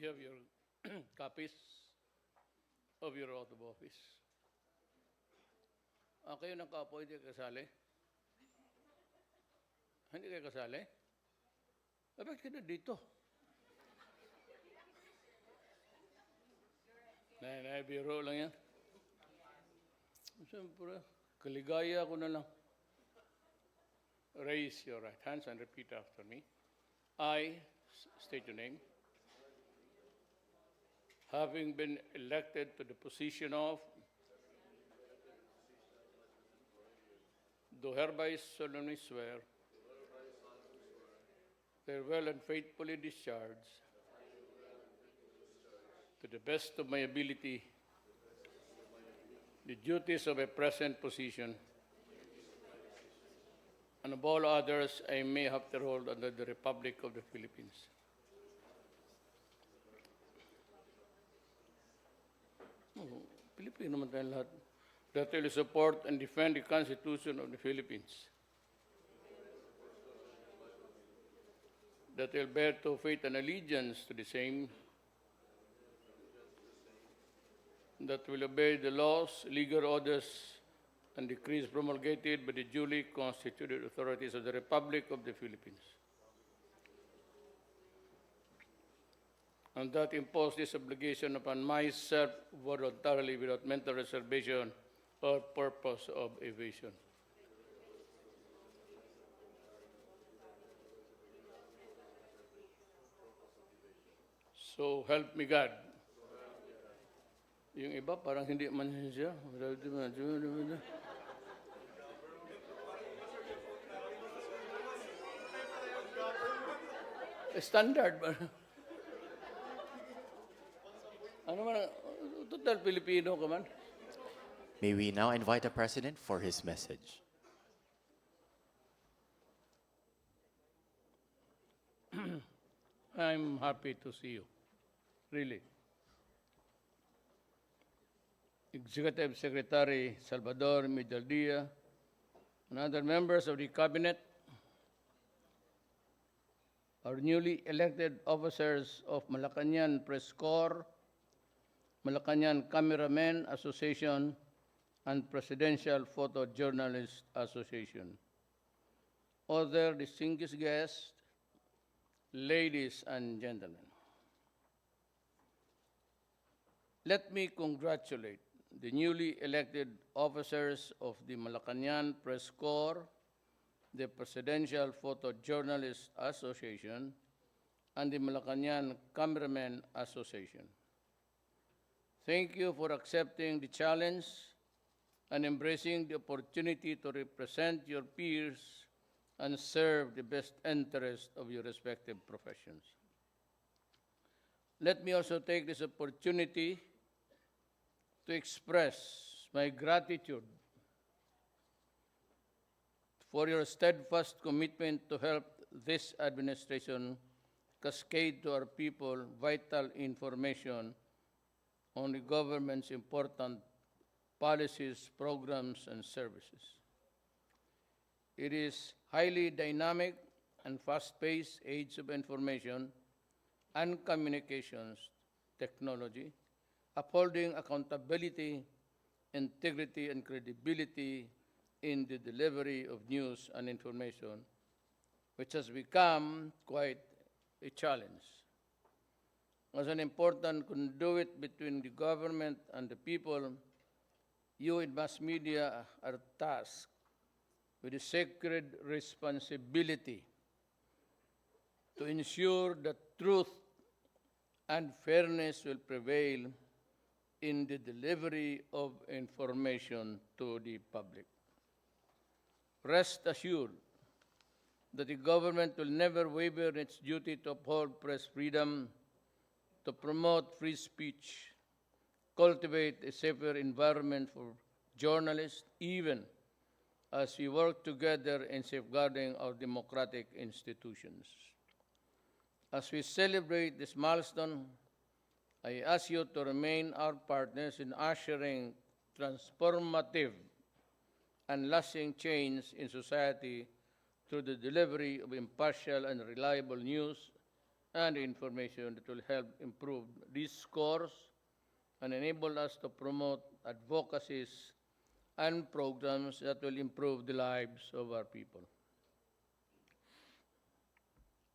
You have your copies of your oath of office. Kayo nagkaapo, hindi kayo kasali? Hindi kayo kasali? Bakit kayo dito? Biro lang yan. Siyempre, kaligaya ko na lang. Raise your right hands and repeat after me. I, state your name, having been elected to the position of, do hereby solemnly swear that I will and faithfully discharge to the best of my ability the duties of a present position and of all others I may have to hold under the Republic of the Philippines. Pilipino naman tayo lahat. That I will support and defend the Constitution of the Philippines. That I will bear true faith and allegiance to the same. That will obey the laws, legal orders, and decrees promulgated by the duly constituted authorities of the Republic of the Philippines. And that impose this obligation upon myself voluntarily without mental reservation or purpose of evasion. So help me God. Yung iba parang hindi man siya. Standard ba? Ano man, total Filipino ka man. May we now invite the President for his message. I'm happy to see you. Really. Executive Secretary Salvador Medaldia, and other members of the Cabinet, our newly elected officers of Malacañang Press Corps, Malacañang Cameramen Association, and Presidential Photojournalist Association. Other distinguished guests, ladies and gentlemen, let me congratulate the newly elected officers of the Malacañang Press Corps, the Presidential Photojournalist Association, and the Malacañang Cameramen Association. Thank you for accepting the challenge and embracing the opportunity to represent your peers and serve the best interest of your respective professions. Let me also take this opportunity to express my gratitude for your steadfast commitment to help this administration cascade to our people vital information on the government's important policies, programs, and services. It is highly dynamic and fast-paced age of information and communications technology, upholding accountability, integrity, and credibility in the delivery of news and information, which has become quite a challenge. As an important conduit between the government and the people, you in mass media are tasked with the sacred responsibility to ensure that truth and fairness will prevail in the delivery of information to the public. Rest assured that the government will never waver in its duty to uphold press freedom, to promote free speech, cultivate a safer environment for journalists, even as we work together in safeguarding our democratic institutions. As we celebrate this milestone, I ask you to remain our partners in ushering transformative and lasting change in society through the delivery of impartial and reliable news, and information that will help improve these scores and enable us to promote advocacies and programs that will improve the lives of our people.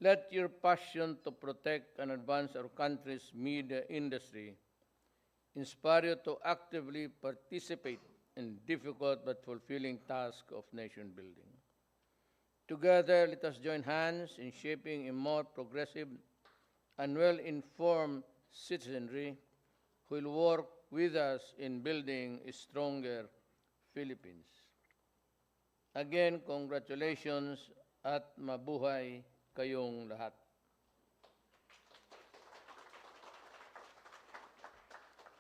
Let your passion to protect and advance our country's media industry inspire you to actively participate in difficult but fulfilling task of nation building. Together, let us join hands in shaping a more progressive and well-informed citizenry who will work with us in building a stronger Philippines. Again, congratulations at mabuhay kayong lahat.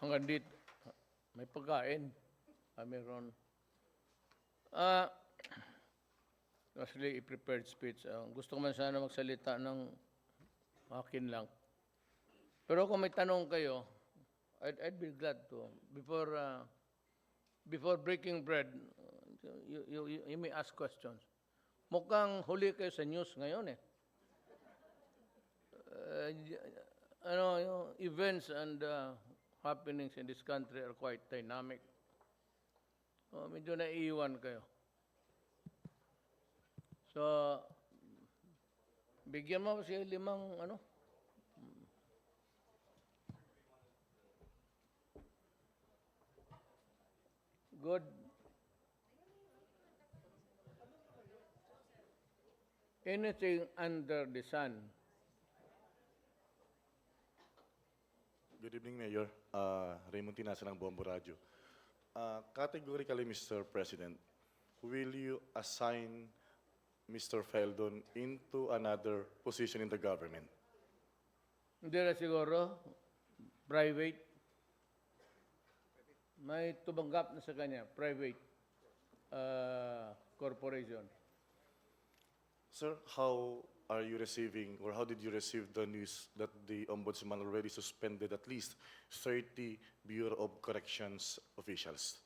Hanggang dito, may pagkain. Meron. Actually, i-prepared speech. Gusto ko man sana magsalita ng akin lang. Pero kung may tanong kayo, I'd be glad to. Before breaking bread, you may ask questions. Mukhang huli kayo sa news ngayon eh. Yung events and happenings in this country are quite dynamic. Medyo naiiwan kayo. So, bigyan mo siya 5 Good. Anything under the sun. Good evening, Mayor. Raymond Tinasa ng Bombo Radio. Categorically, Mr. President, will you assign Mr. Feldon into another position in the government? Hindi na siguro. Private. May tumanggap na sa kanya. Private corporation. Sir, how are you receiving, or how did you receive the news that the Ombudsman already suspended at least 30 Bureau of Corrections officials?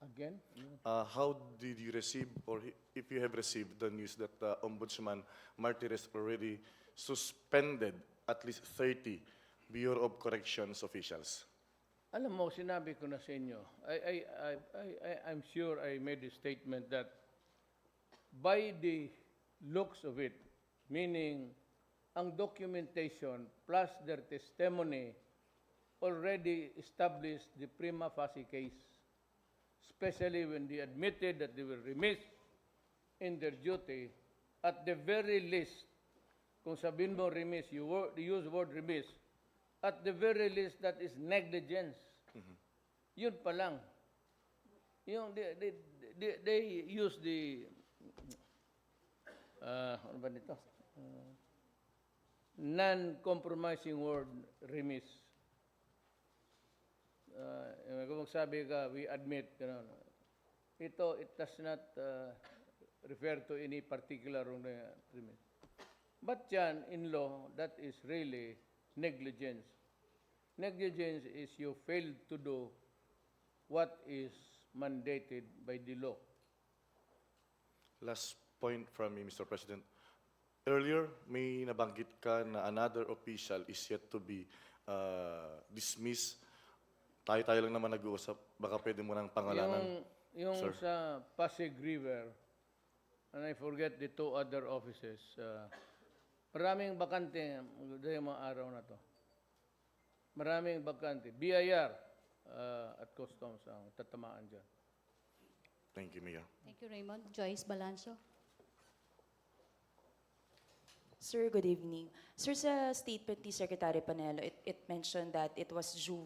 Again? How did you receive, or if you have received the news that the Ombudsman Martires already suspended at least 30 Bureau of Corrections officials? Alam mo, sinabi ko na sa inyo, I'm sure I made a statement that by the looks of it, meaning ang documentation plus their testimony already established the prima facie case, especially when they admitted that they were remiss in their duty. At the very least, kung sabihin mo remiss, you use word remiss, at the very least, that is negligence. Mm-hmm. Yun pa lang. Yung, they use the, ano ba nito? Non-compromising word remiss. Kung magsabi ka, we admit, it does not refer to any particular remiss. But yan, in law, that is really negligence. Negligence is you failed to do what is mandated by the law. Last point from me, Mr. President. Earlier, may nabanggit ka na another official is yet to be dismissed. Tayo-tayo lang naman nag-uusap. Baka pwede mo nang pangalanan. Yung sir. sa Pasig River, and I forget the 2 other offices, maraming bakante yung mga araw na to. Maraming bakante. BIR at Customs ang tatamaan dyan. Thank you, Mayor. Thank you, Raymond. Joyce Balancio. Sir, good evening. Sir, sa statement ni Secretary Panelo, it mentioned that it was due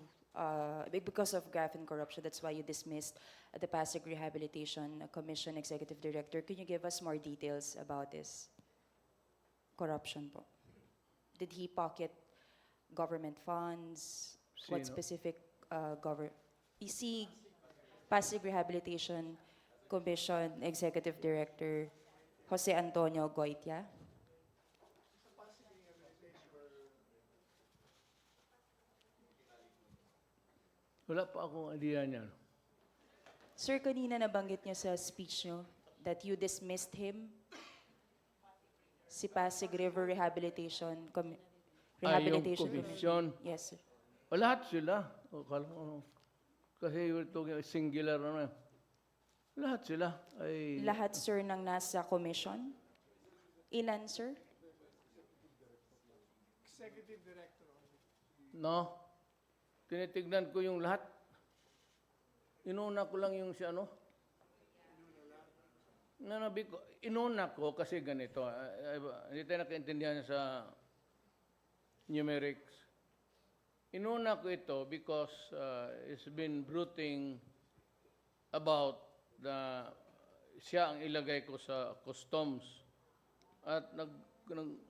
because of graft and corruption. That's why you dismissed the Pasig Rehabilitation Commission Executive Director. Can you give us more details about this corruption po? Did he pocket government funds? Sino? What specific EC Pasig Rehabilitation Commission Executive Director Jose Antonio Goitia? Wala pa akong idea niyan. Sir, kanina nabanggit niyo sa speech niyo that you dismissed him. Si Pasig River Rehabilitation Yung Rehabilitation commission. Yes, sir. Lahat sila. O, kasi you're talking singular, ano. Lahat sila ay... Lahat, sir, ng nasa commission? Ilan, sir? No. Tinitignan ko yung lahat. Inuna ko lang yung si ano. Inuna ko kasi ganito. Hindi tayo nakaintindihan sa numerics. Inuna ko ito because it's been brooding about siya ang ilagay ko sa customs. At naghingi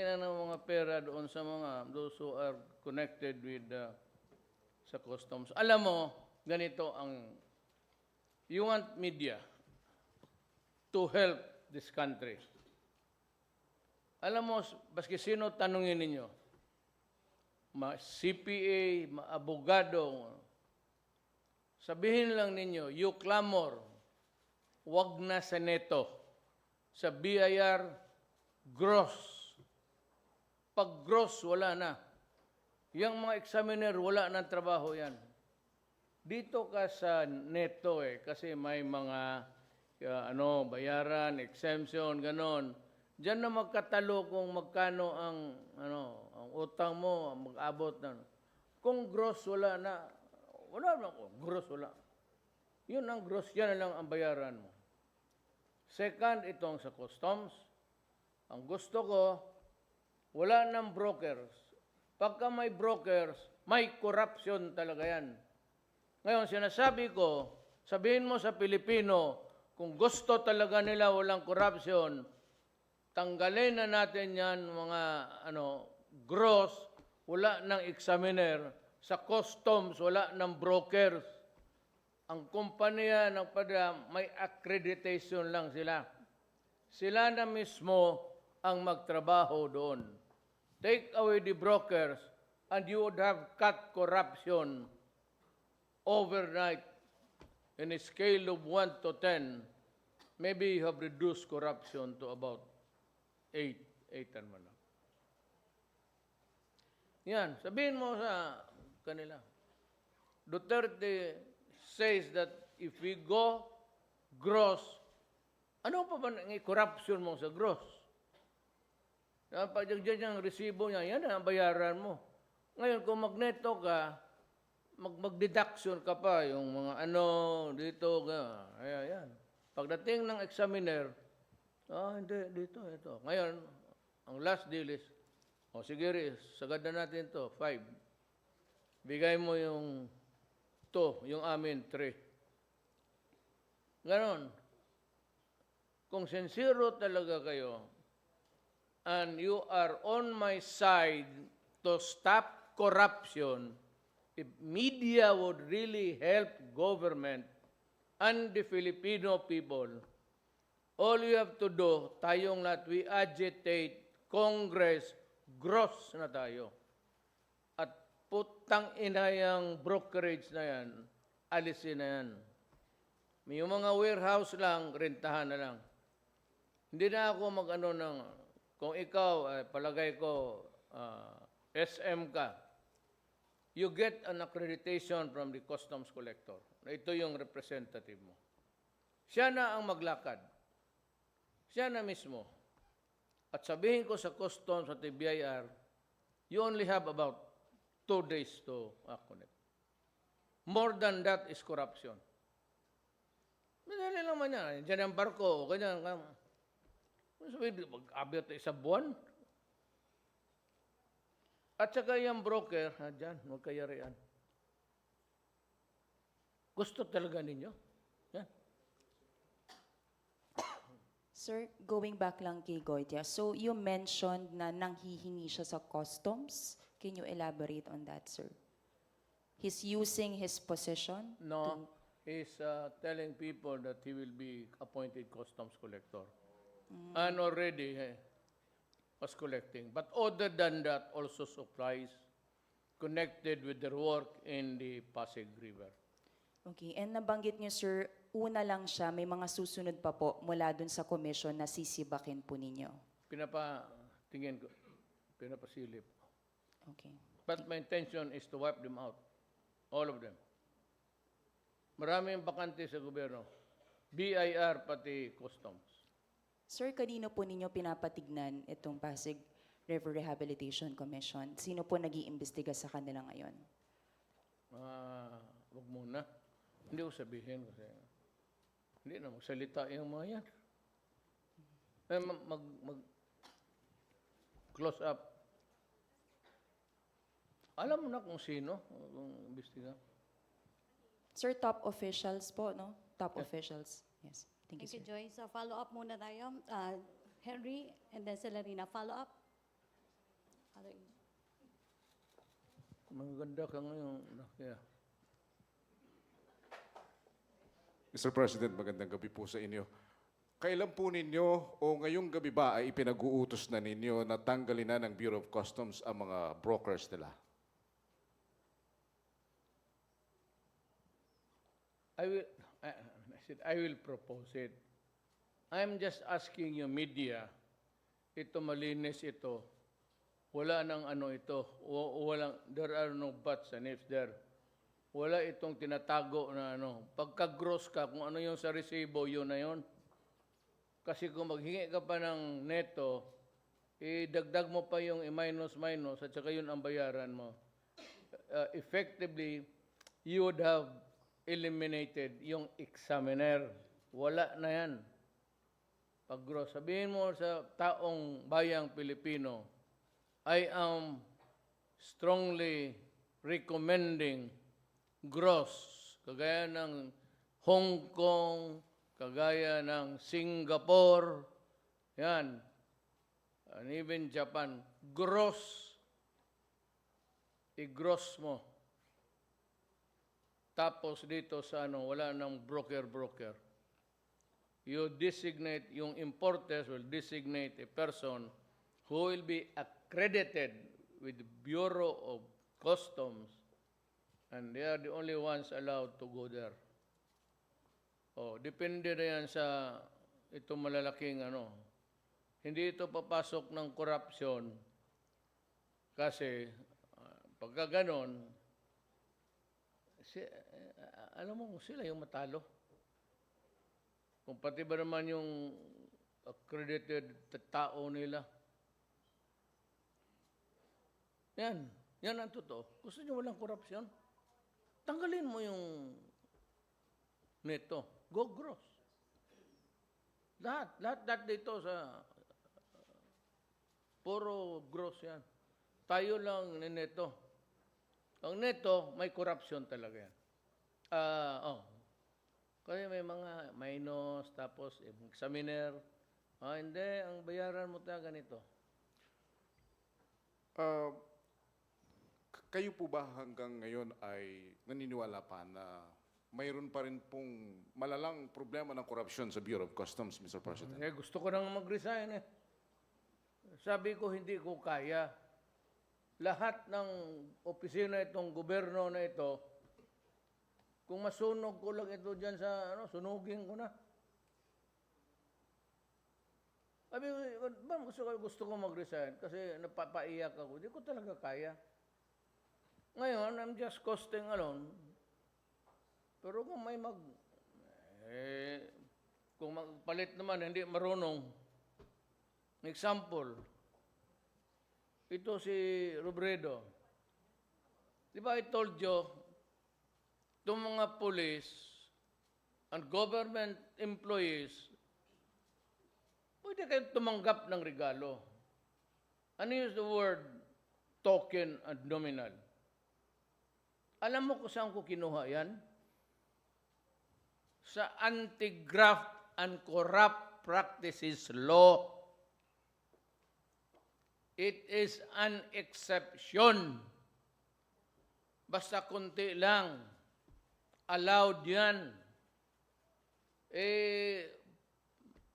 na ng mga pera doon sa mga those who are connected with sa customs. Alam mo, ganito ang you want media to help this country. Alam mo, baski sino tanungin ninyo, CPA, abogado, sabihin lang ninyo, you clamor, wag na sa neto, sa BIR, gross. Pag gross, wala na. Yung mga examiner, wala ng trabaho yan. Dito ka sa neto kasi may mga bayaran, exemption, ganon. Diyan na magkatalo kung magkano ang utang mo, mag-abot na. Kung gross, wala na. Wala na. Gross, wala. Yun ang gross, yan na lang ang bayaran mo. Second, itong sa customs. Ang gusto ko, wala nang brokers. Pagka may brokers, may corruption talaga yan. Ngayon, sinasabi ko, sabihin mo sa Pilipino, kung gusto talaga nila walang corruption, tanggalin na natin yan mga gross, wala nang examiner, sa customs, wala nang brokers. Ang kumpanya may accreditation lang sila. Sila na mismo ang magtrabaho doon. Take away the brokers and you would have cut corruption overnight in a scale of 1 to 10. Maybe you have reduced corruption to about 8 and man. Yan, sabihin mo sa kanila. Duterte says that if we go gross, ano pa ba ang corruption mo sa gross? Pag dyan yung resibo niya, yan ang bayaran mo. Ngayon, kung magneto ka, mag-deduction ka pa, yung mga dito, ayan. Pagdating ng examiner, hindi, dito, ito. Ngayon, ang last deal is, sige, sagad na natin to 5. Bigay mo yung 2, yung amin, 3. Ganon. Kung sincero talaga kayo, and you are on my side to stop corruption, if media would really help government and the Filipino people, all you have to do, tayong lahat, we agitate Congress, gross na tayo. At putang ina yung brokerage na yan, alisin na yan. May mga warehouse lang, rentahan na lang. Hindi na ako kung ikaw, palagay ko, SM ka, you get an accreditation from the customs collector. Ito yung representative mo. Siya na ang maglakad. Siya na mismo. At sabihin ko sa customs at BIR, you only have about 2 days to act on it. More than that is corruption. Madali naman yan. Diyan ang barko, ganyan. Sabihin, mag-abot isang buwan. At saka yung broker, dyan, huwag kayarian. Gusto talaga ninyo? Yan. Sir, going back lang kay Goitia, so you mentioned na nanghihingi siya sa customs. Can you elaborate on that, sir? He's using his position? No, he's telling people that he will be appointed customs collector. And already was collecting. But other than that, also supplies connected with their work in the Pasig River. Okay, and nabanggit niyo, sir, una lang siya, may mga susunod pa po mula dun sa commission na sisibakin po ninyo. Pinapatingin ko, pinapasilip. Okay. But my intention is to wipe them out. All of them. Maraming bakante sa gobyerno. BIR pati customs. Sir, kanino po ninyo pinapatignan itong Pasig River Rehabilitation Commission? Sino po nag-iimbestiga sa kanila ngayon? Wag muna. Hindi ko sabihin kasi hindi na magsalita yung mga yan. Close up. Alam mo na kung sino kung imbestiga. Sir, top officials po, no? Top officials. Yes. Thank you, Thank you, sir. Joyce. Follow up muna tayo. Henry and then Celerina. Follow up. Maganda ka ngayon. Kaya. Mr. President, magandang gabi po sa inyo. Kailan po ninyo o ngayong gabi ba ay ipinag-uutos na ninyo na tanggalin na ng Bureau of Customs ang mga brokers nila? I will propose it. I'm just asking you media, ito malinis ito. Wala nang ano ito. There are no buts and ifs there. Wala itong tinatago na ano. Pagka-gross ka, kung ano yung sa resibo, yun na yun. Kasi kung maghingi ka pa ng neto, idagdag mo pa yung minus at saka yun ang bayaran mo. Effectively, you would have eliminated yung examiner. Wala na yan. Pag gross, sabihin mo sa taong bayang Pilipino, I am strongly recommending gross, kagaya ng Hong Kong, kagaya ng Singapore, yan, and even Japan, gross, i-gross mo. Tapos dito sa ano, wala nang broker. You designate, yung importers will designate a person who will be accredited with the Bureau of Customs, and they are the only ones allowed to go there. Oh, depende na yan sa itong malalaking ano. Hindi ito papasok ng corruption kasi pagka ganon, alam mo sila yung matalo. Kung pati ba naman yung accredited tao nila. Yan ang totoo. Gusto nyo walang korupsyon? Tanggalin mo yung neto. Go gross. Lahat dito sa puro gross yan. Tayo lang ni neto. Ang neto, may korupsyon talaga yan. Kasi may mga minus, tapos examiner. Hindi, ang bayaran mo talaga ganito. Kayo po ba hanggang ngayon ay naniniwala pa na mayroon pa rin pong malalang problema ng korupsyon sa Bureau of Customs, Mr. President? Gusto ko nang mag-resign eh. Sabi ko, hindi ko kaya. Lahat ng opisina itong gobyerno na ito, kung masunog ko lang ito dyan sa, sunugin ko na. Sabi ko, gusto ko mag-resign kasi napapaiyak ako. Hindi ko talaga kaya. Ngayon, I'm just costing alone. Pero kung may kung magpalit naman, hindi marunong. Example, ito si Robredo. Di ba I told you, itong mga police and government employees, pwede kayong tumanggap ng regalo. Ano use the word token and nominal? Alam mo kung saan ko kinuha yan? Sa Anti-Graft and Corrupt Practices Law. It is an exception. Basta konti lang. Allowed yan.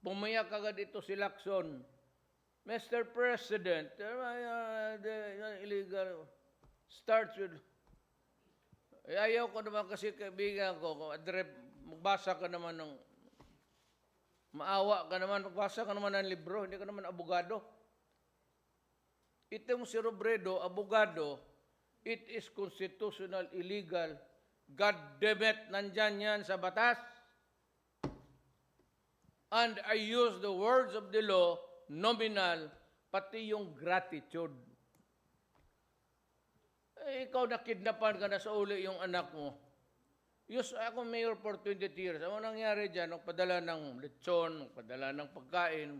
Pumayak agad ito si Lacson. Mr. President, the illegal starts with Ayaw ko naman kasi kaibigan ko, kung magbasa ka naman ng, maawa ka naman, magbasa ka naman ng libro, hindi ka naman abogado. Itong si Robredo, abogado, it is constitutional illegal. God damn it, nandyan yan sa batas. And I use the words of the law, nominal, pati yung gratitude. Ikaw nakidnapan ka na sa uli yung anak mo. Ako mayor for 20 years. Ano nangyari dyan? Magpadala ng lechon, magpadala ng pagkain.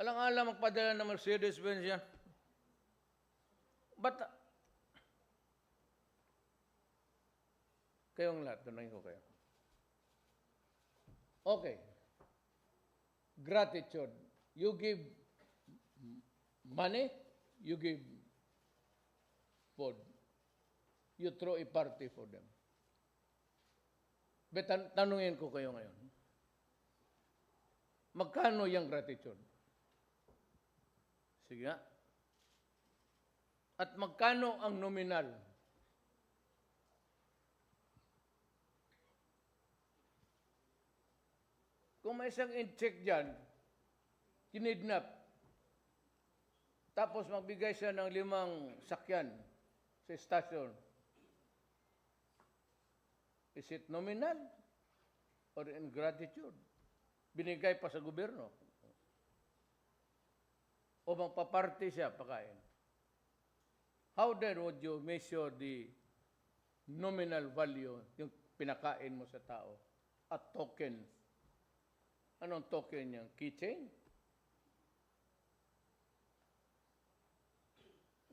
Alang-alang magpadala ng Mercedes-Benz yan. But, kayong lahat, tunayin ko kayo. Okay. Gratitude. You give money, you give food. You throw a party for them. But tanungin ko kayo ngayon. Magkano yung gratitude? Sige nga. At magkano ang nominal? Kung may isang in-check dyan, kinidnap, tapos magbigay siya ng 5 sakyan sa estasyon, is it nominal or in gratitude? Binigay pa sa gobyerno? O magpaparty siya, pakain? How then would you measure the nominal value, yung pinakain mo sa tao, at token? Anong token niya? Keychain?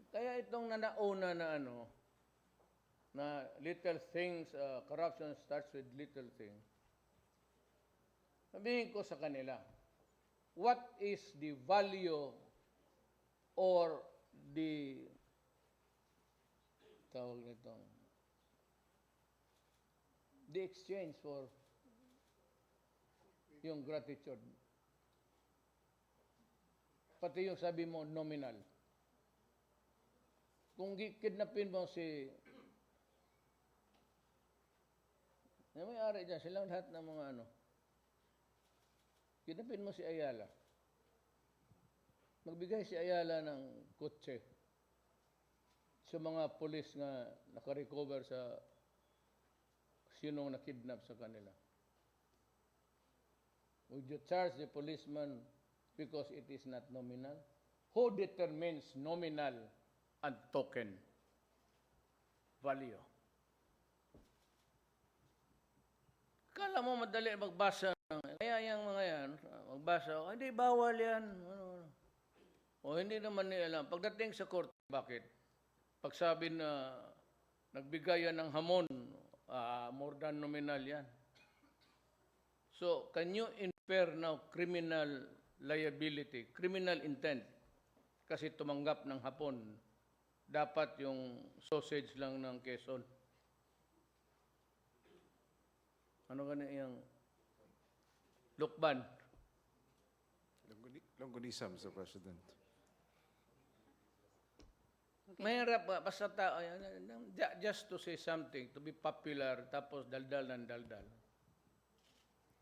Kaya itong nanauna na na little things, corruption starts with little things. Sabihin ko sa kanila, what is the value or the tawag nito, the exchange for yung gratitude? Pati yung sabi mo, nominal. Kung kidnapin mo si may ari dyan, silang lahat ng mga kidnapin mo si Ayala. Magbigay si Ayala ng kotse sa mga polis na nakarecover sa sinong nakidnap sa kanila. Would you charge the policeman because it is not nominal? Who determines nominal and token value? Kala mo madali magbasa kaya yung mga yan, magbasa, hindi bawal yan. O hindi naman nila alam. Pagdating sa court, bakit? Pag sabi na nagbigay yan ng hamon, more than nominal yan. So, can you infer now criminal liability, criminal intent? Kasi tumanggap ng hapon, dapat yung sausage lang ng Quezon. Ano ganun yung lukban? Longganisa, Mr. President. Mahirap ba? Basta just to say something, to be popular, tapos daldal ng daldal.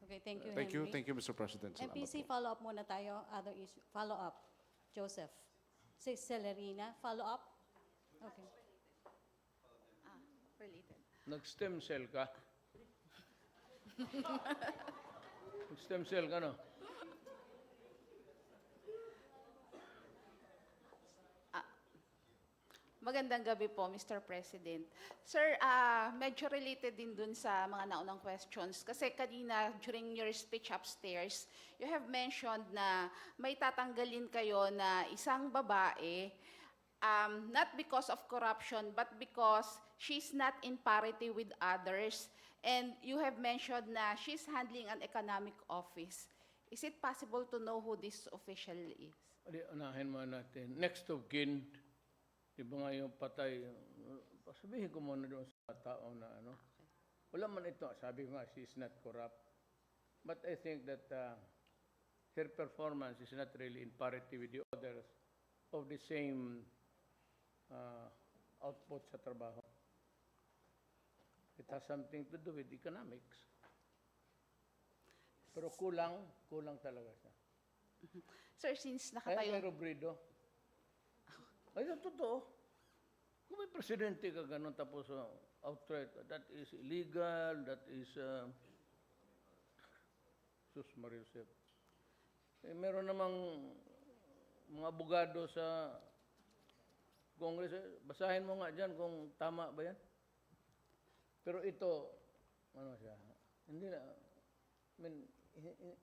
Okay, thank you, Thank you, Henry. thank you, Mr. President. Salamat MPC, po. follow-up muna tayo. Other issue. Follow-up. Joseph. Si Celerina, follow-up? Okay. Related. Nag-stem cell ka? Nag-stem cell ka, no? Magandang gabi po, Mr. President. Sir, medyo related din dun sa mga naunang questions. Kasi kanina, during your speech upstairs, you have mentioned na may tatanggalin kayo na isang babae, not because of corruption, but because she's not in parity with others. And you have mentioned na she's handling an economic office. Is it possible to know who this official is? Adi, unahin mo natin. Next of kin, di ba nga yung patay, sabihin ko muna doon sa tao na wala man ito, sabi ko nga, she's not corrupt. But I think that her performance is not really in parity with the others of the same output sa trabaho. It has something to do with economics. Pero kulang talaga siya. Sir, since Kaya kay nakatayo... Robredo, ay, yung totoo. Kung may presidente ka ganun, tapos outright, that is illegal, that is, sus Maria Josep. Eh, meron namang mga abogado sa Congress, basahin mo nga dyan kung tama ba yan. Pero ito, ano siya, hindi na, I mean,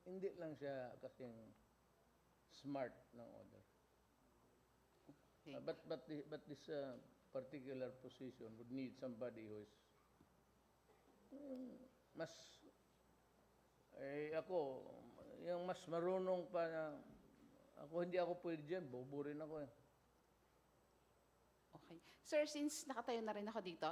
hindi lang siya kasing smart ng order. Okay. But this particular position would need somebody who is mas ako yung mas marunong pa na ako hindi ako pwede diyan, bobo rin ako eh. Okay. Sir, since nakatayo na rin ako dito,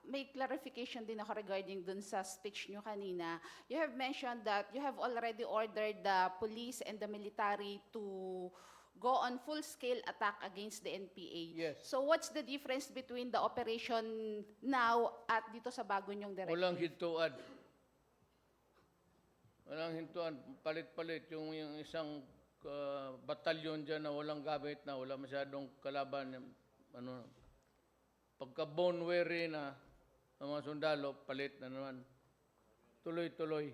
may clarification din ako regarding dun sa speech nyo kanina. You have mentioned that you have already ordered the police and the military to go on full-scale attack against the NPA. Yes. So what's the difference between the operation now at dito sa bago nyong directive? Walang hintuan. Walang hintuan, palit-palit yung isang batalyon diyan na walang gamit na wala masyadong kalaban, ano, pagka bone weary na ang mga sundalo, palit na naman. Tuloy-tuloy.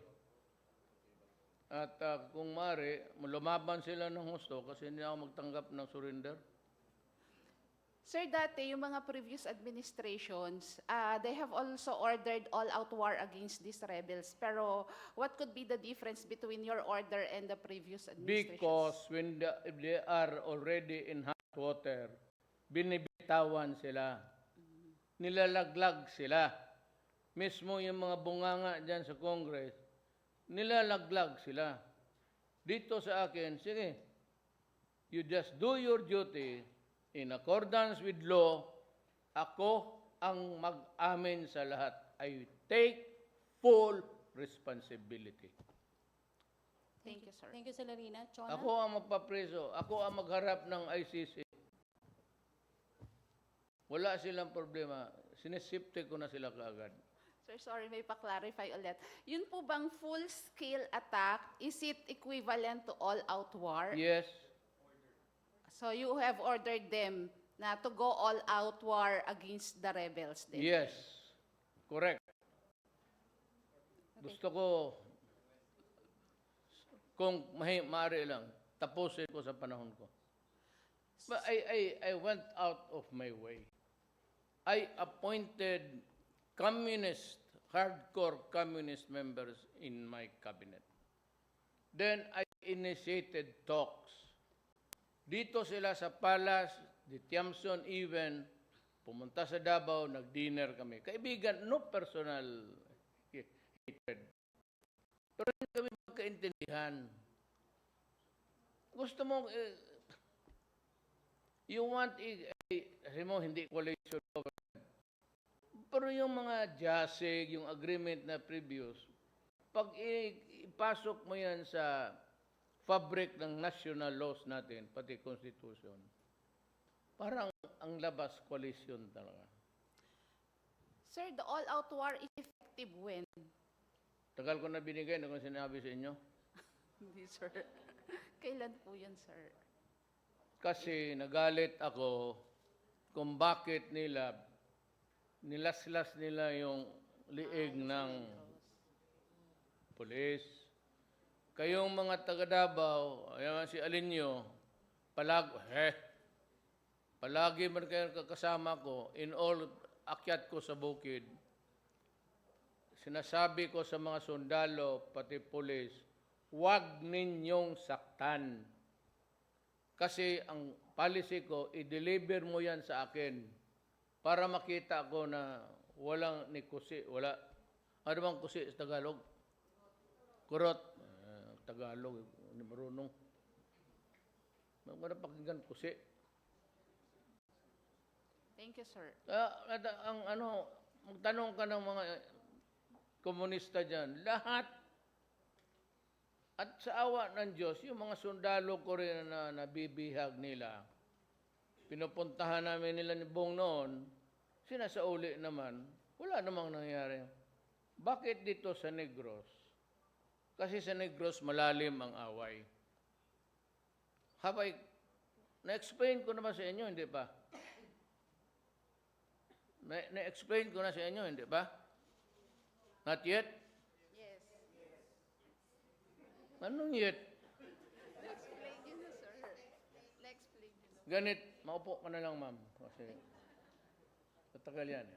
At kung maaari, lumaban sila ng husto kasi hindi ako magtanggap ng surrender. Sir, dati yung mga previous administrations, they have also ordered all-out war against these rebels. Pero what could be the difference between your order and the previous administrations? Because if they are already in hot water, binibitawan sila. Nilalaglag sila. Mismo yung mga bunganga dyan sa Congress, nilalaglag sila. Dito sa akin, sige, you just do your duty in accordance with law. Ako ang mag-amin sa lahat. I take full responsibility. Thank you, sir. Thank you, Celerina. Chona? Ako ang magpapreso. Ako ang magharap ng ICC. Wala silang problema. Sinisipte ko na sila kaagad. Sir, sorry, may pa-clarify ulit. Yun po bang full-scale attack, is it equivalent to all-out war? Yes. So you have ordered them na to go all-out war against the rebels then? Yes. Correct. Gusto ko, kung maaari lang, tapusin ko sa panahon ko. But I went out of my way. I appointed hardcore communist members in my cabinet. Then I initiated talks. Dito sila sa Palace, di Tiamson even, pumunta sa Davao, nag-dinner kami. Kaibigan, no personal hatred. Pero hindi kami magkaintindihan. Gusto mo, you want, kasi mo, hindi coalition government. Pero yung mga JASIG, yung agreement na previous, pag ipasok mo yan sa fabric ng national laws natin, pati constitution, parang ang labas coalition talaga. Sir, the all-out war is effective when? Tagal ko na binigay, na kung sinabi sa inyo. Hindi, sir. Kailan po yun, sir? Kasi nagalit ako kung bakit nilaslas nila yung liig ng pulis. Kayong mga taga Davao, ayan si Alinyo, palagi man kayo kasama ko, in all akyat ko sa bukid, sinasabi ko sa mga sundalo, pati pulis, huwag ninyong saktan. Kasi ang policy ko, i-deliver mo yan sa akin para makita ko na walang nikusi, wala. Ano bang kusi sa Tagalog? Kurot. Tagalog, hindi marunong. Magmana pakinggan kusi. Thank you, sir. Magtanong ka ng mga komunista dyan, lahat. At sa awa ng Diyos, yung mga sundalo ko rin na nabibihag nila, pinupuntahan namin nila ni Bong noon, sinasauli naman, Wala namang nangyari. Bakit dito sa Negros? Kasi sa Negros malalim ang away. Habay, na-explain ko naman sa inyo, hindi ba? Na-explain ko na sa inyo, hindi ba? Not yet? Yes. Anong yet? Na-explain yun na, sir. Na-explain yun na. Ganit, maupo ka na lang, ma'am. Kasi tatagal yan.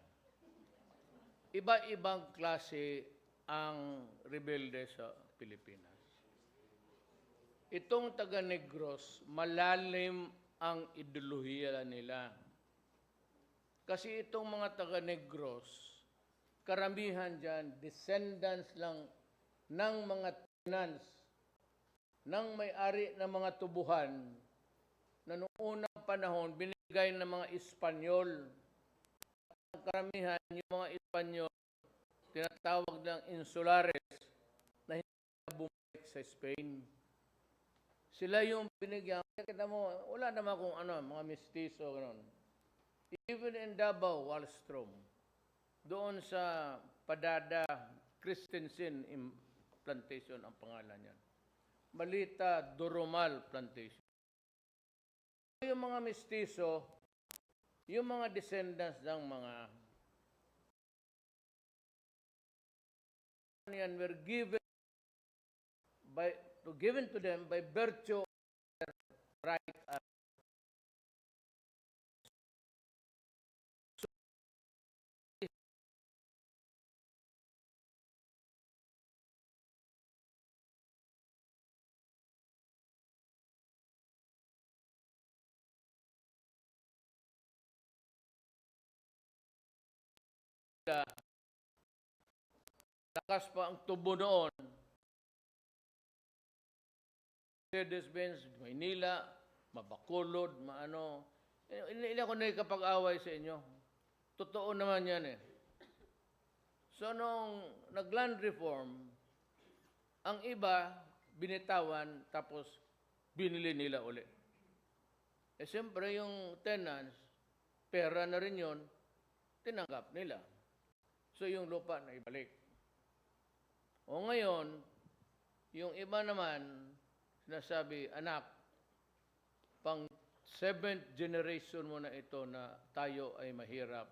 Iba-ibang klase ang rebelde sa Pilipinas. Itong taga-Negros, malalim ang ideolohiya nila. Kasi itong mga taga-Negros, karamihan dyan, descendants lang ng mga tenants, ng may-ari ng mga tubuhan, na noong unang panahon, binigay ng mga Espanyol. Ang karamihan, yung mga Espanyol, tinatawag ng insulares, na hindi na bumalik sa Spain. Sila yung binigyan. Kita mo, wala naman kung ano, mga mestizo, gano'n. Even in Davao, Wallstrom, doon sa Padada Christensen Plantation ang pangalan niyan. Malita Doromal Plantation. Yung mga mestizo, yung mga descendants ng mga yan were given to them by virtue of their right as lakas pa ang tubo noon. Mercedes-Benz, Maynila, Mabacolod, maano. Hindi ako nakikapag-away sa inyo. Totoo naman yan eh. So nung nag-land reform, ang iba binitawan tapos binili nila uli. Eh siyempre yung tenants, pera na rin yun, tinanggap nila. So yung lupa na ibalik. O ngayon, yung iba naman, sinasabi, anak, pang 7th generation mo na ito na tayo ay mahirap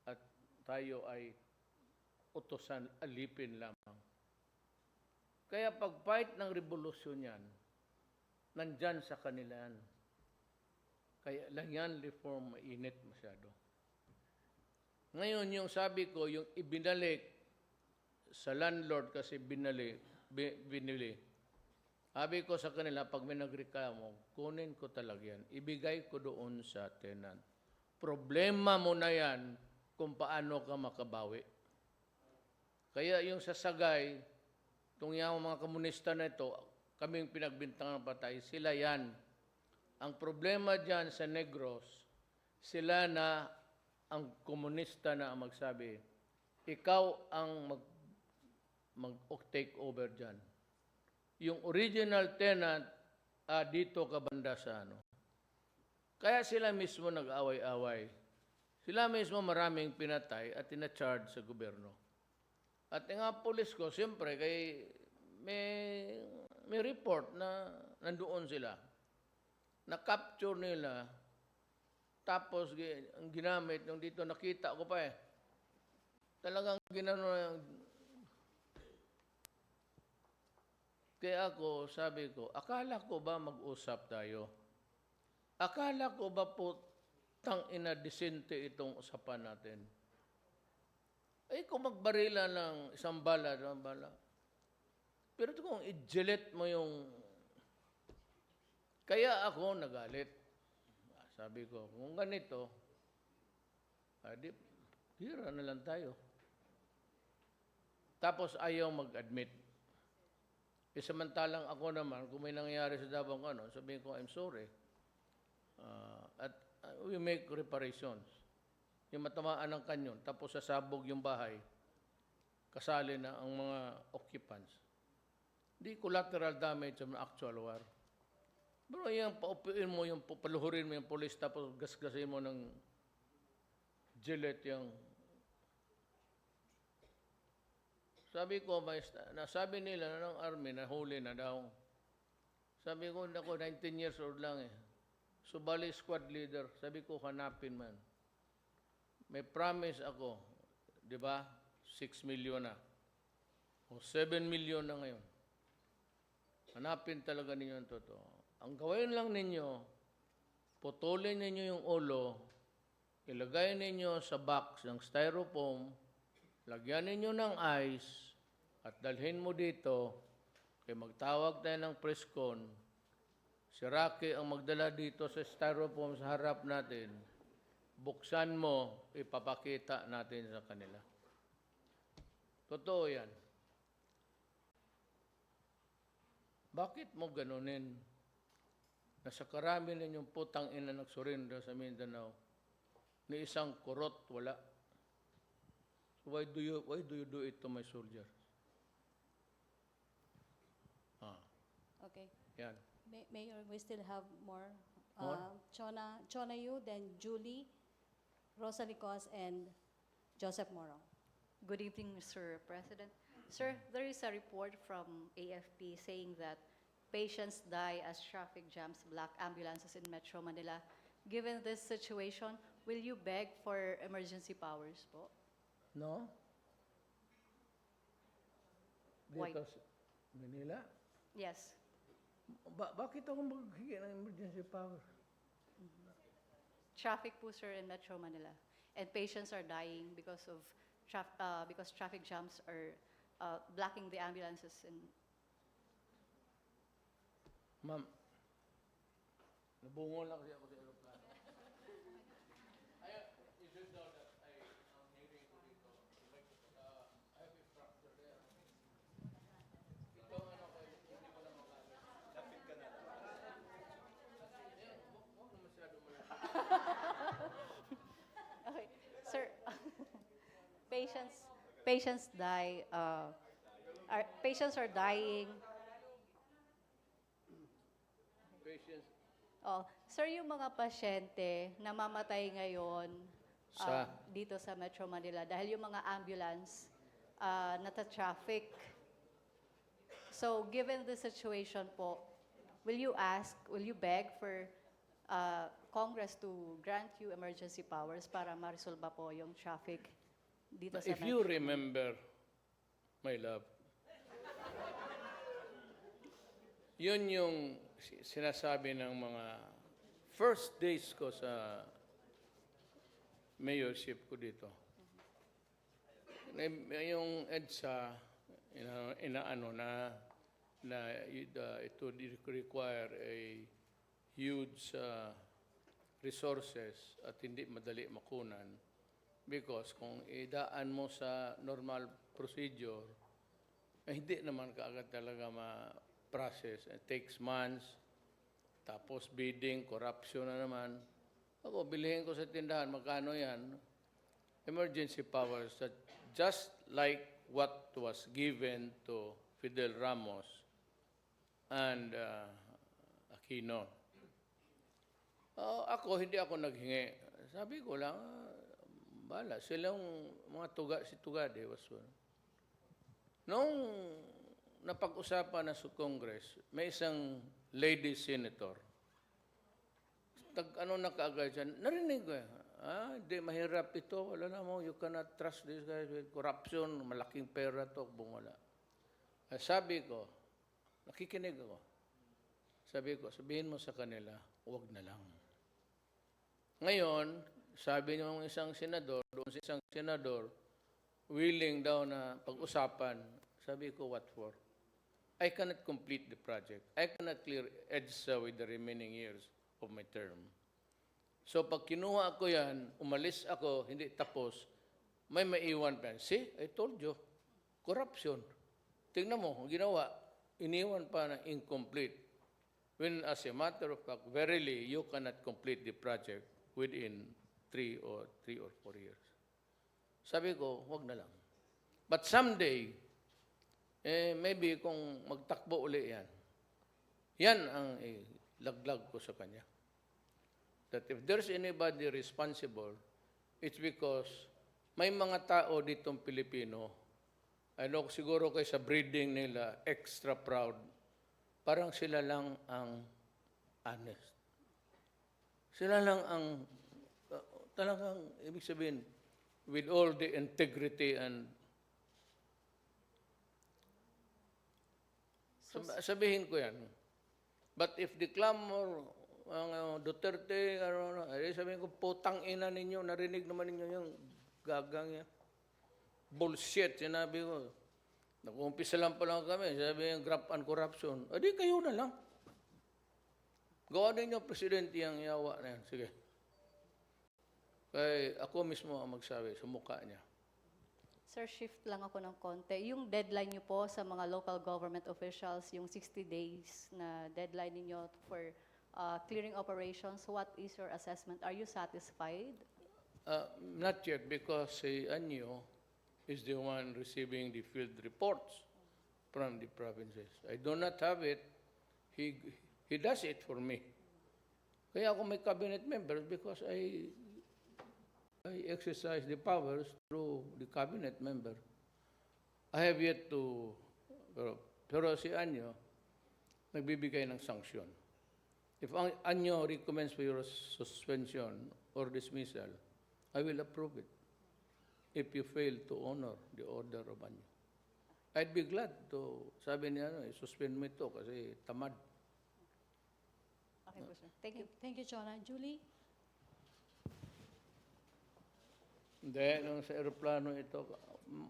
at tayo ay utosan, alipin lamang. Kaya pag-fight ng revolusyon yan, nandyan sa kanilan. Kaya lang yan, reform, mainit masyado. Ngayon, yung sabi ko, yung ibinalik sa landlord kasi binili. Sabi ko sa kanila, pag may nagreklamo, kunin ko talaga yan. Ibigay ko doon sa tenant. Problema mo na yan kung paano ka makabawi. Kaya yung sasagay, itong yung mga komunista na ito, kaming pinagbintangan ng patay, sila yan. Ang problema dyan sa Negros, sila na ang komunista na ang magsabi, ikaw ang mag-take over dyan. Yung original tenant, dito ka banda sa ano. Kaya sila mismo nag-away-away. Sila mismo maraming pinatay at tina-charge sa gobyerno. At nga pulis ko, siyempre, may report na nandoon sila. Na-capture nila, tapos ang ginamit, yung dito nakita ko pa eh. Talagang ginano. Kaya ako, sabi ko, akala ko ba mag-usap tayo? Akala ko ba po tang-ina disente itong usapan natin? Eh kung magbarila ng isang bala, Pero kung i-gillette mo yung... Kaya ako nagalit. Sabi ko, kung ganito, hira na lang tayo. Tapos ayaw mag-admit. E samantalang ako naman, kung may nangyari sa Davao ano, sabihin ko, I'm sorry. At we make reparations. Yung matamaan ng kanyon, tapos sasabog yung bahay, kasali na ang mga occupants. Di collateral damage ng actual war. Pero yung paupuin mo, yung paluhurin mo yung police, tapos gasgasin mo ng gillette yung Sabi ko, nasabi nila na ng army na huli na daw. Sabi ko, ako, 19 years old lang eh. So, bali squad leader. Sabi ko, hanapin man. May promise ako, di ba? 6 million na. O 7 million na ngayon. Hanapin talaga ninyo ang totoo. Ang gawin lang ninyo, putulin ninyo yung ulo, ilagay ninyo sa box ng styrofoam, lagyan ninyo ng ice, at dalhin mo dito, kaya magtawag tayo ng press con, si Rocky ang magdala dito sa styrofoam sa harap natin, buksan mo, ipapakita natin sa kanila. Totoo yan. Bakit mo ganunin? Nasa karami ninyong putang ina nagsurrender sa Mindanao, ni isang kurot wala. So why do you do it to my soldiers? Okay. Yan. Mayor, we still have more. More? Chona Yu, then Julie, Rosalie Cos, and Joseph Morong. Good evening, Mr. President. Sir, there is a report from AFP saying that patients die as traffic jams block ambulances in Metro Manila. Given this situation, will you beg for emergency powers po? No? Why? Dito sa Manila? Yes. Bakit ako maghihingi ng emergency power? Traffic po, sir, in Metro Manila. And patients are dying because of because traffic jams are blocking the ambulances in. Ma'am, nabungo lang kasi ako sa aeroplano. You should know that ang hearing ko dito, I have a fracture there. Ito ano ko, hindi ko na makakita. Lapit ka na. Huwag na masyado malapit. Okay, sir. Patients die. Patients are dying. Patients Oh, sir, yung mga pasyente na mamatay ngayon dito sa Metro Manila dahil yung mga ambulance nata-traffic. So, given the situation po, will you beg for Congress to grant you emergency powers para ma-resolve po yung traffic dito sa if you remember, my love, yun yung sinasabi ng mga first days ko sa mayorship ko dito. Yung EDSA, inaano na it would require a huge resources at hindi madali makunan because kung idaan mo sa normal procedure, hindi naman kaagad talaga process. It takes months. Tapos bidding, corruption na naman. Ako, bilihin ko sa tindahan, magkano yan? Emergency powers that just like what was given to Fidel Ramos and Aquino. Ako, hindi ako naghingi. Sabi ko lang, bala, silang mga si Tugade was one. Nung napag-usapan na sa Congress, may isang lady senator. Ano na kaagad dyan, narinig ko hindi, mahirap ito. Wala na mo, you cannot trust this guy with corruption, malaking pera to, bungala. Sabi ko, nakikinig ako. Sabi ko, sabihin mo sa kanila, huwag na lang. Ngayon, sabi ng isang senador, doon sa isang senador, willing daw na pag-usapan. Sabi ko, what for? I cannot complete the project. I cannot clear EDSA with the remaining years of my term. So pag kinuha ko yan, umalis ako, hindi tapos, may maiwan pa. See, I told you, corruption. Tingnan mo, ang ginawa, iniwan pa na incomplete. When as a matter of fact, verily, you cannot complete the project within 3 or 4 years. Sabi ko, wag na lang. But someday, maybe kung magtakbo uli yan, yan ang laglag ko sa kanya. That if there's anybody responsible, it's because may mga tao ditong Pilipino Ano siguro kay sa breeding nila, extra proud. Parang sila lang ang honest. Sila lang ang talagang, ibig sabihin, with all the integrity and sabihin ko yan. But if the clamor, ang Duterte, sabihin ko, putang ina ninyo, narinig naman ninyo yung gagang yan. Bullshit, sinabi ko. Nag-umpisa lang pa lang kami, sabi yung graft and corruption. Adi kayo na lang. Gawa ninyo, Presidente, ang yawa na yan. Sige. Kaya ako mismo ang magsabi sa mukha niya. Sir, shift lang ako ng konti. Yung deadline niyo po sa mga local government officials, yung 60 days na deadline niyo for clearing operations, what is your assessment? Are you satisfied? Not yet, because si Anyo is the one receiving the field reports from the provinces. I do not have it. He does it for me. Kaya ako may cabinet members because I exercise the powers through the cabinet member. I have yet to, pero si Anyo, nagbibigay ng sanction. If Anyo recommends for your suspension or dismissal, I will approve it if you fail to honor the order of Anyo. I'd be glad to, sabi niya, suspend mo ito kasi tamad. Okay po, sir. Thank you. Thank you, Jonah. Julie? Hindi, nung sa aeroplano ito,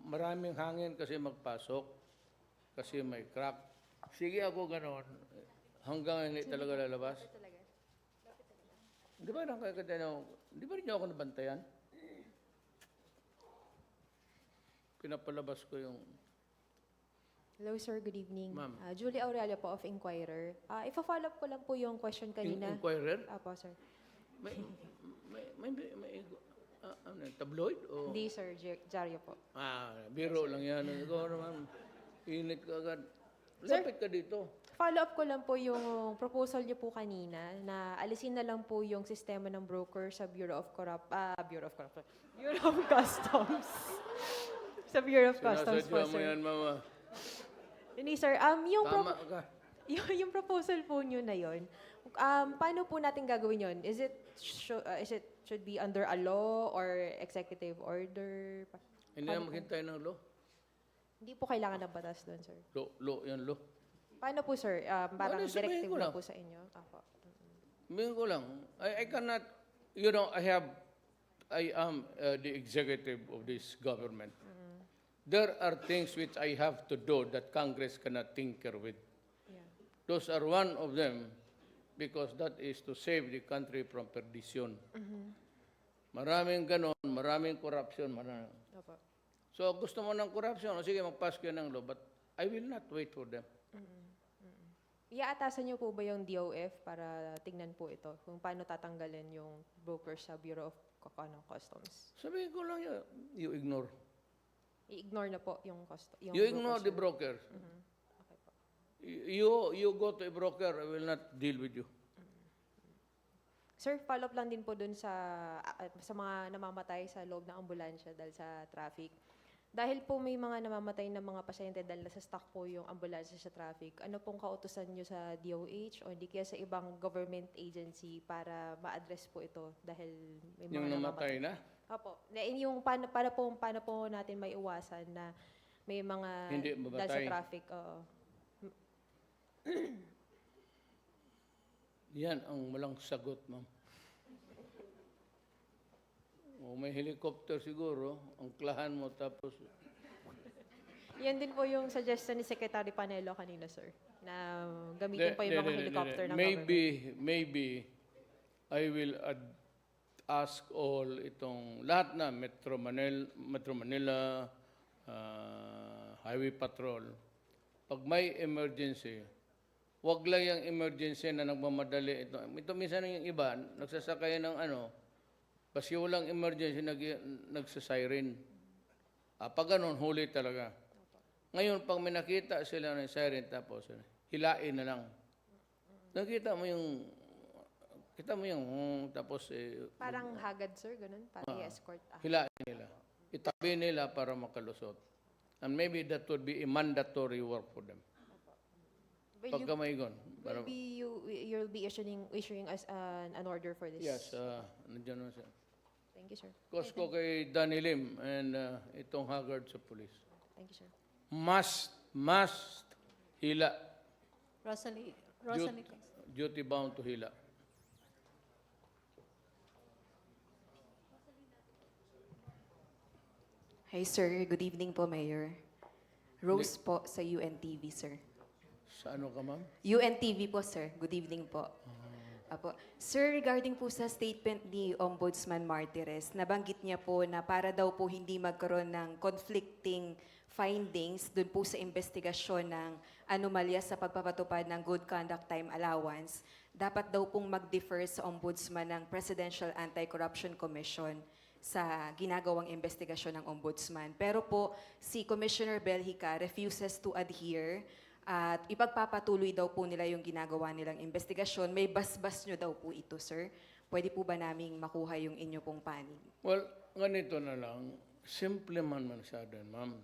maraming hangin kasi magpasok, kasi may crack. Sige ako ganon, hanggang hindi talaga lalabas. Di ba di ba rin ako nabantayan? Pinapalabas ko yung... Hello, sir. Good evening. Ma'am. Julie Aurelio po of Inquirer. Ipa-follow up ko lang po yung question kanina. Inquirer? Apo, sir. May tabloid? O? Hindi, sir. Jaryo po. Biro lang yan. Ikaw naman, init ka agad. Lapit ka dito. Follow up ko lang po yung proposal niyo po kanina na alisin na lang po yung sistema ng broker sa Bureau of Customs. Sa Bureau of Customs po, Sinasadya mo sir. yan, mama. Hindi, sir. Tama ka. Yung proposal po niyo na yon, paano po natin gagawin yon? Is it should be under a law or executive order? Hindi na maghintay ng law. Hindi po kailangan ng batas doon, sir. Law, yan law. Paano po, sir? Parang Ano, sabihin directive ko na lang. po sa inyo? Apo. Sabihin ko lang, I cannot, I am the executive of this government. There are things which I have to do that Congress cannot tinker with. Yeah. Those are one of them because that is to save the country from perdition. Maraming ganon, maraming corruption. Opo. So gusto mo ng corruption, o sige, mag-pass kayo ng law, but I will not wait for them. Iaatasan niyo po ba yung DOF para tingnan po ito kung paano tatanggalin yung broker sa Bureau of Customs? Sabihin ko lang yun, you ignore. I-ignore na po yung yung You ignore the broker, sir. broker. Okay po. You go to a broker, I will not deal with you. Sir, follow up lang din po dun sa mga namamatay sa loob ng ambulansya dahil sa traffic. Dahil po may mga namamatay na mga pasyente dahil nasa stuck po yung ambulansya sa traffic, ano pong kautusan nyo sa DOH o hindi kaya sa ibang government agency para ma-address po ito dahil may mga Yung namatay na? Opo. Yung paano po natin may iwasan na may mga Hindi dahil sa mamatay. traffic, oo. Yan ang walang sagot, ma'am. O may helicopter siguro, ang klahan mo tapos... Yan din po yung suggestion ni Secretary Panelo kanina, sir, na gamitin pa yung mga helicopter ng government. Maybe I will ask all itong lahat na Metro Manila, Highway Patrol. Pag may emergency, wag lang yung emergency na nagmamadali. Ito minsan yung iba, nagsasakay ng basta walang emergency, nagsasiren. Pag ganun, huli talaga. Ngayon, pag may nakita sila ng siren, tapos hilain na lang. Nakita mo yung, tapos Parang hagad, sir, ganun, para i-escort. hilain nila. Itabi nila para makalusot. And maybe that would be a mandatory work for them. Will Pagka may gon. you'll be issuing us an order for this? Yes, nandiyan na siya. Thank you, sir. Cause ko kay Danny Lim and itong Haggard sa police. Thank you, sir. Must hila. Rosalie, Duty, please. duty bound to hila. Hi sir, good evening po Mayor. Rose po sa UNTV sir. Sa ano ka, ma'am? UNTV po sir, good evening po. Apo. Sir, regarding po sa statement ni Ombudsman Martires, nabanggit niya po na para daw po hindi magkaroon ng conflicting findings dun po sa investigasyon ng anomalya sa pagpapatupad ng Good Conduct Time Allowance, dapat daw pong mag-defer sa Ombudsman ng Presidential Anti-Corruption Commission sa ginagawang investigasyon ng Ombudsman. Pero po, si Commissioner Belhica refuses to adhere at ipagpapatuloy daw po nila yung ginagawa nilang investigasyon. May basbas nyo daw po ito, sir. Pwede po ba naming makuha yung inyo pong panig? Well, ganito na lang. Simple man masyado, ma'am.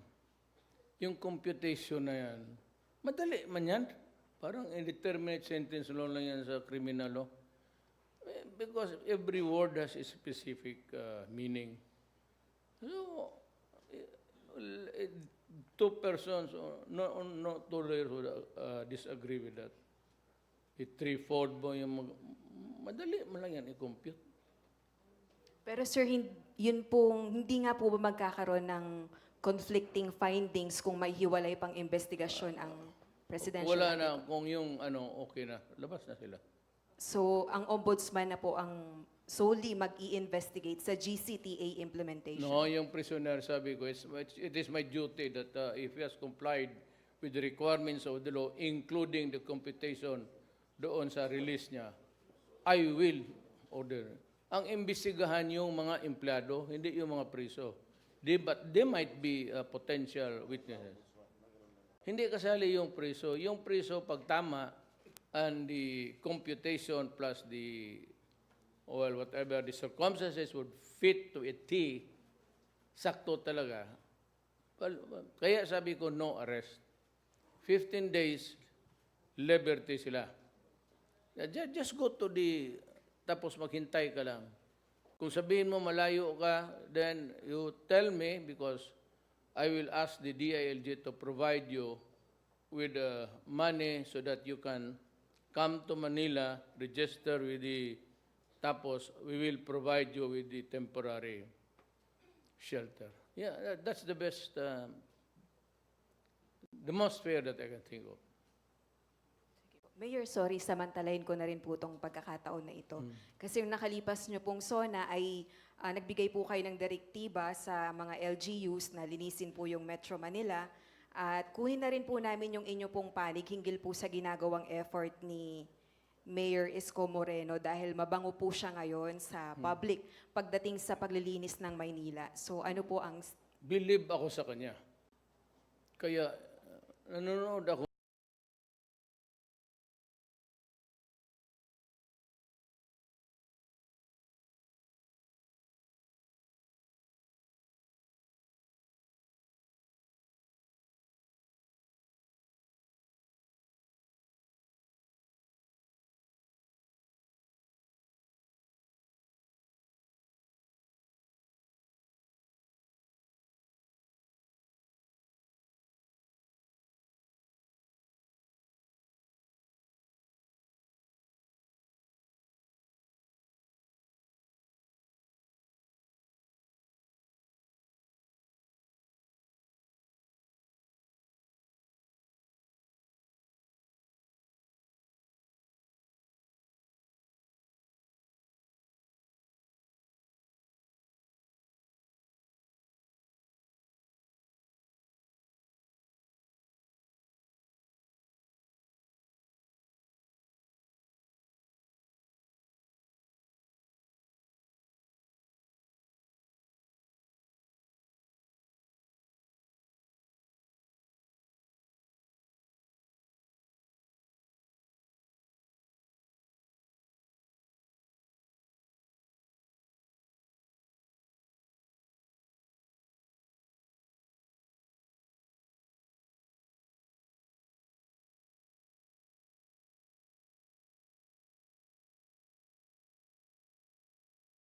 Yung computation na yan, madali man yan. Parang indeterminate sentence law lang yan sa criminal law. Because every word has a specific meaning. So, two persons, no two lawyers would disagree with that. I-3-4 mo yung madali mo lang yan i-compute. Pero sir, yun pong, hindi nga po ba magkakaroon ng conflicting findings kung may hiwalay pang investigasyon ang presidential? Wala na, kung yung okay na, labas na sila. So, ang ombudsman na po ang solely mag-i-investigate sa GCTA implementation? No, yung prisoner, sabi ko, it is my duty that if he has complied with the requirements of the law, including the computation doon sa release niya, I will order. Ang imbestigahan yung mga empleyado, hindi yung mga priso. But they might be potential witnesses. Hindi kasali yung priso. Yung priso, pag tama, and the computation plus the, well, whatever the circumstances would fit to a T, sakto talaga. Well, kaya sabi ko, no arrest. 15 days, liberty sila. Just go to the, tapos maghintay ka lang. Kung sabihin mo malayo ka, then you tell me because I will ask the DILG to provide you with money so that you can come to Manila, register with the, tapos we will provide you with the temporary shelter. Yeah, that's the best, the most fair that I can think of. Mayor, sorry, samantalahin ko na rin po itong pagkakataon na ito. Kasi yung nakalipas nyo pong SONA ay nagbigay po kayo ng direktiba sa mga LGUs na linisin po yung Metro Manila. At kunin na rin po namin yung inyo pong panig hinggil po sa ginagawang effort ni Mayor Isko Moreno dahil mabango po siya ngayon sa public pagdating sa paglilinis ng Maynila. So ano po ang... Believe ako sa kanya. Kaya nanonood ako